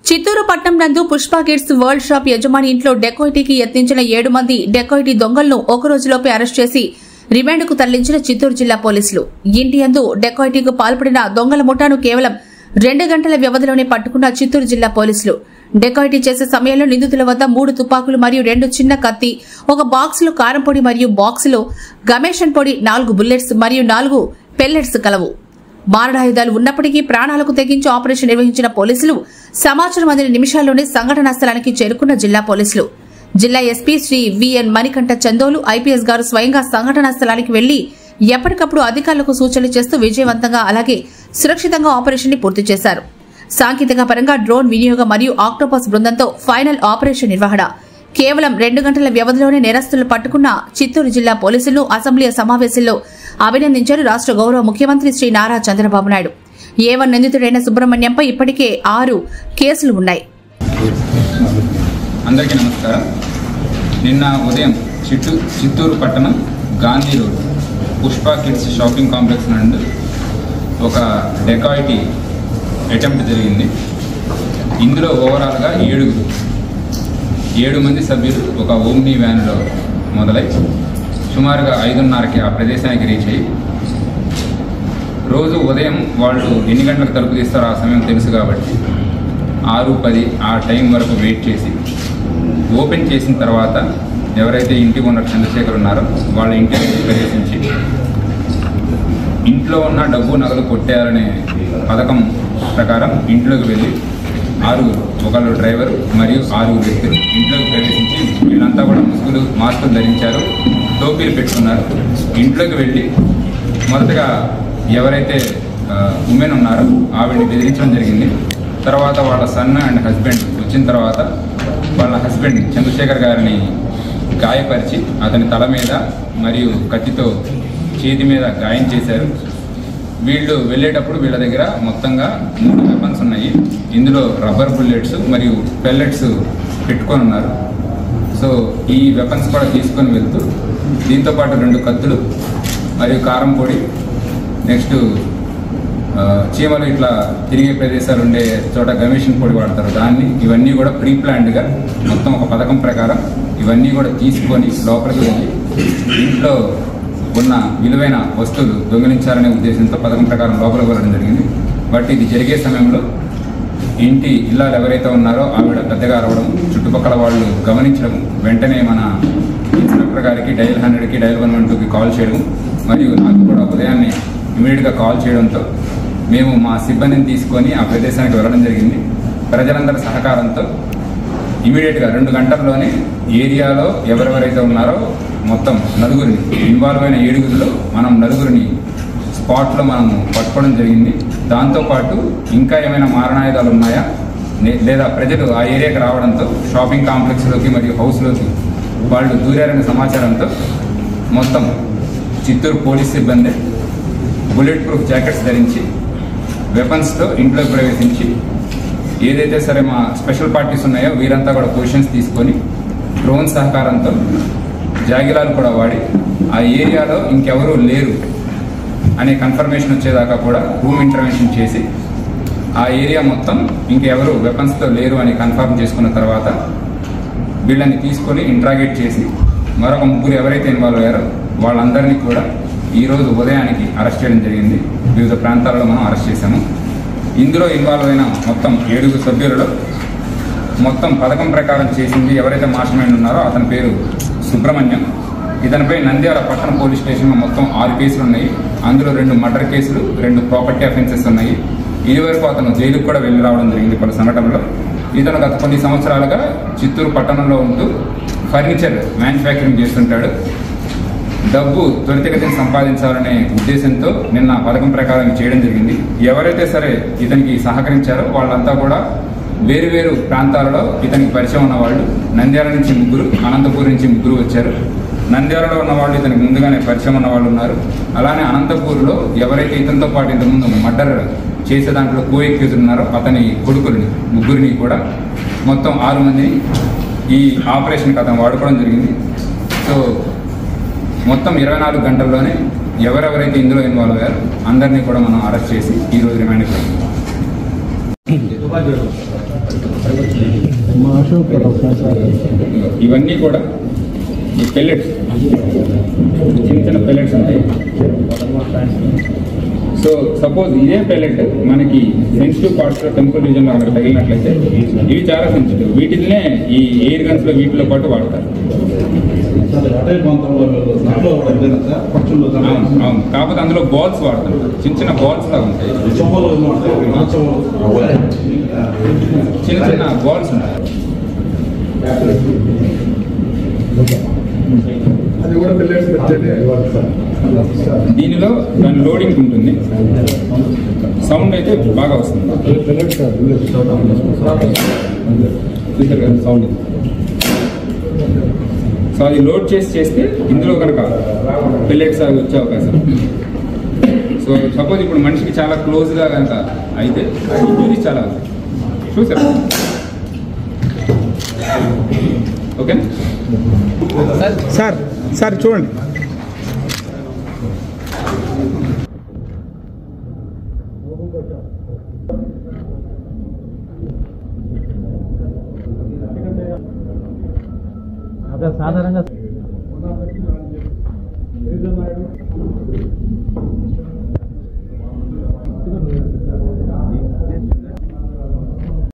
చిత్తూరు పట్టణం నందు Pushpa kids world shop యజమాని ఇంట్లో డెకాయిటీకి యత్నించిన 7 మంది డెకాయిటీ దొంగలను ఒక రోజులోపే అరెస్ట్ చేసి రిమాండ్కు తరలించిన చిత్తూరు జిల్లా పోలీసులు. ఇంటి యందు డెకాయిటీకి పాల్పడిన దొంగల ముఠాను కేవలం 2 గంటల వ్యవధిలోనే పట్టుకున్న చిత్తూరు జిల్లా పోలీసులు. డెకాయిటీ చేసే సమయంలో నిందితుల వద్ద 3 తుపాకులు మరియు 2 చిన్న కత్తి, ఒక బాక్సులో కారం పొడి మరియు బాక్సులో గమేషన్ పొడి, 4 బుల్లెట్స్ మరియు 4 పెల్లెట్స్ కలవు. మారణాయుధాలు ఉన్నప్పటికీ ప్రాణాలకు తెగించి ఆపరేషన్ నిర్వహించిన పోలీసులు సమాచారం అందిన నిమిషాల్లోనే సంఘటనా స్థలానికి చేరుకున్న జిల్లా పోలీసులు. జిల్లా SP Shri V N Manikanta Chandolu IPS గారు స్వయంగా సంఘటనా స్థలానికి వెళ్లి ఎప్పటికప్పుడు అధికారులకు సూచనలు చేస్తూ విజయవంతంగా అలాగే సురక్షితంగా ఆపరేషన్ ని పూర్తి చేశారు. సాంకేతిక పరంగా డ్రోన్ వినియోగం మరియు ఆక్టోపస్ బృందంతో ఫైనల్ ఆపరేషన్ నిర్వహణ. కేవలం 2 గంటల వ్యవధిలోనే నేరస్తులు పట్టుకున్న చిత్తూరు జిల్లా పోలీసులను అసెంబ్లీ సమావేశంలో అభినందించారు రాష్ట్ర గౌరవ ముఖ్యమంత్రి శ్రీ నారా చంద్రబాబు నాయుడు. ఏవన్ నిందితుడైన సుబ్రహ్మణ్యంపై ఇప్పటికే 6 కేసులు ఉన్నాయి. అందరికీ నమస్కారం. నిన్న ఉదయం చిత్తూరు పట్టణం Gandhi road Pushpa kids shopping complex నుండి ఒక డెకాయిటీ అటెంప్ట్ జరిగింది. ఇందులో ఓవరాల్గా 7 మంది సభ్యులు ఒక ఓమ్నీ వ్యాన్లో మొదలై సుమారుగా 5:30కి ఆ ప్రదేశానికి రీచ్ అయ్యి, రోజు ఉదయం వాళ్ళు ఎన్ని గంటలకు తలుపు తీస్తారో ఆ సమయం తెలుసు కాబట్టి 6:10 ఆ టైం వరకు వెయిట్ చేసి ఓపెన్ చేసిన తర్వాత ఎవరైతే ఇంటి ఓనర్ చంద్రశేఖర్ ఉన్నారో వాళ్ళ ఇంటికి ప్రవేశించి ఇంట్లో ఉన్న డబ్బు నగలు కొట్టేయాలనే పథకం ప్రకారం ఇంట్లోకి వెళ్ళి 6 ఒకళ్ళు డ్రైవర్ మరియు 6 వ్యక్తులు ఇంట్లోకి ప్రవేశించి వీళ్ళంతా కూడా మాస్కులు ధరించారు, టోపీలు పెట్టుకున్నారు. ఇంట్లోకి వెళ్ళి మొదటగా ఎవరైతే ఉమెన్ ఉన్నారో ఆవిడని బెదిరించడం జరిగింది. తర్వాత వాళ్ళ సన్ అండ్ హస్బెండ్ వచ్చిన తర్వాత వాళ్ళ హస్బెండ్ చంద్రశేఖర్ గారిని గాయపరిచి అతని తల మీద మరియు కత్తితో చేతి మీద గాయం చేశారు. వీళ్ళు వెళ్ళేటప్పుడు వీళ్ళ దగ్గర మొత్తంగా 3 వెపన్స్ ఉన్నాయి. ఇందులో రబ్బర్ బుల్లెట్స్ మరియు పెల్లెట్స్ పెట్టుకొని ఉన్నారు. సో ఈ వెపన్స్ కూడా తీసుకొని వెళ్తూ దీంతోపాటు 2 కత్తులు మరియు కారం పొడి, నెక్స్ట్ చీమలు ఇట్లా తిరిగే ప్రదేశాలు ఉండే చోట గమేషన్ పొడి వాడతారు దాన్ని, ఇవన్నీ కూడా ప్రీ ప్లాన్డ్గా మొత్తం ఒక పథకం ప్రకారం ఇవన్నీ కూడా తీసుకొని లోపలికి వెళ్ళి ఇంట్లో ఉన్న విలువైన వస్తువులు దొంగిలించాలనే ఉద్దేశంతో పథకం ప్రకారం లోపలికి వెళ్ళడం జరిగింది. బట్ ఇది జరిగే సమయంలో ఇంటి ఇల్లాలు ఎవరైతే ఉన్నారో ఆవిడ పెద్దగా అరవడం, చుట్టుపక్కల వాళ్ళు గమనించడం, వెంటనే మన ఇన్స్పెక్టర్ గారికి డయల్ 100కి డయల్ 112కి కాల్ చేయడం మరియు నాకు కూడా ఉదయాన్నే ఇమీడియట్గా కాల్ చేయడంతో మేము మా సిబ్బందిని తీసుకొని ఆ ప్రదేశానికి వెళ్ళడం జరిగింది. ప్రజలందరి సహకారంతో ఇమీడియట్గా 2 గంటల్లోనే ఏరియాలో ఎవరెవరైతే ఉన్నారో మొత్తం 9 ఇన్వాల్వ్ అయిన 7 మనం 9 స్పాట్లో మనము పట్టుకోవడం జరిగింది. దాంతోపాటు ఇంకా ఏమైనా మారణాయుధాలు ఉన్నాయా లేదా ప్రజలు ఆ ఏరియాకి రావడంతో షాపింగ్ కాంప్లెక్స్లోకి మరియు హౌస్లోకి వాళ్ళు దూరారనే సమాచారంతో మొత్తం చిత్తూరు పోలీస్ సిబ్బంది బుల్లెట్ ప్రూఫ్ జాకెట్స్ ధరించి వెపన్స్తో ఇంట్లోకి ప్రవేశించి ఏదైతే సరే మా స్పెషల్ పార్టీస్ ఉన్నాయో వీరంతా కూడా పొజిషన్స్ తీసుకొని డ్రోన్ సహకారంతో జాగిలాలు కూడా వాడి ఆ ఏరియాలో ఇంకెవరూ లేరు అనే కన్ఫర్మేషన్ వచ్చేదాకా కూడా రూమ్ ఇంటర్వెన్షన్ చేసి ఆ ఏరియా మొత్తం ఇంకెవరు వెపన్స్తో లేరు అని కన్ఫర్మ్ చేసుకున్న తర్వాత వీళ్ళని తీసుకొని ఇంట్రాగేట్ చేసి మరొక 3 ఎవరైతే ఇన్వాల్వ్ అయ్యారో వాళ్ళందరినీ కూడా ఈరోజు ఉదయానికి అరెస్ట్ చేయడం జరిగింది. వివిధ ప్రాంతాలలో మనం అరెస్ట్ చేశాము. ఇందులో ఇన్వాల్వ్ అయిన మొత్తం 7 సభ్యులలో మొత్తం పథకం ప్రకారం చేసింది ఎవరైతే మాస్టర్ మైండ్ ఉన్నారో అతని పేరు సుబ్రహ్మణ్యం. ఇతనిపై నంద్యాల పట్టణ పోలీస్ స్టేషన్లో మొత్తం 6 కేసులు ఉన్నాయి. అందులో 2 మర్డర్ కేసులు, 2 ప్రాపర్టీ అఫెన్సెస్ ఉన్నాయి. ఇది వరకు అతను జైలుకు కూడా వెళ్ళి రావడం జరిగింది పలు సంఘటనలో. ఇతను గత కొన్ని సంవత్సరాలుగా చిత్తూరు పట్టణంలో ఉంటూ ఫర్నిచర్ మ్యానుఫ్యాక్చరింగ్ చేస్తుంటాడు. డబ్బు త్వరితగతిని సంపాదించాలనే ఉద్దేశంతో నిన్న పథకం ప్రకారం చేయడం జరిగింది. ఎవరైతే సరే ఇతనికి సహకరించారో వాళ్ళంతా కూడా వేరు ప్రాంతాలలో ఇతనికి పరిచయం ఉన్న వాళ్ళు. నంద్యాల నుంచి 3, అనంతపూర్ నుంచి 3 వచ్చారు. నంద్యాలలో ఉన్న వాళ్ళు ఇతనికి ముందుగానే పరిచయం ఉన్న వాళ్ళు ఉన్నారు. అలానే అనంతపూర్లో ఎవరైతే ఇతనితో పాటు ఇంతకుముందు మర్డర్ చేసే దాంట్లో కో-ఎక్యూజ్ ఉన్నారో అతని కొడుకుల్ని 3 కూడా మొత్తం 6 మందిని ఈ ఆపరేషన్కి అతను వాడుకోవడం జరిగింది. సో మొత్తం 24 గంటల్లోనే ఎవరెవరైతే ఇందులో ఇన్వాల్వ్ అయ్యారో అందరినీ కూడా మనం అరెస్ట్ చేసి ఈరోజు రిమాండ్కి ఇవన్నీ కూడా ఈ పెల్లెట్స్, చిన్న చిన్న పెల్లెట్స్ ఉంటాయి. సో సపోజ్ ఇదే పెల్లెట్ మనకి సెన్సిటివ్ పార్ట్స్లో టెంపుల్ రీజన్లో మనకు తగిలినట్లయితే ఇవి చాలా సెన్సిటివ్. వీటినే ఈ ఎయిర్ గన్స్లో వీటిలో పాటు వాడతారు. అవును, కాకపోతే అందులో బాల్స్ వాడుతుంటారు. చిన్న చిన్న బాల్స్ లాగా ఉంటాయి, చిన్న చిన్న బాల్స్ ఉంటాయి. దీనిలో దాని లోడింగ్ ఉంటుంది, సౌండ్ అయితే బాగా వస్తుంది. సౌండ్ సో అది లోడ్ చేస్తే ఇందులో కనుక పెల్లెట్స్ అవి వచ్చే అవకాశం. సో సపోజ్ ఇప్పుడు మనిషికి చాలా క్లోజ్గా కనుక అయితే ఇంజురీస్ చాలా చూసారు. ఓకే సార్ చూడండి. అదే సాధారణంగా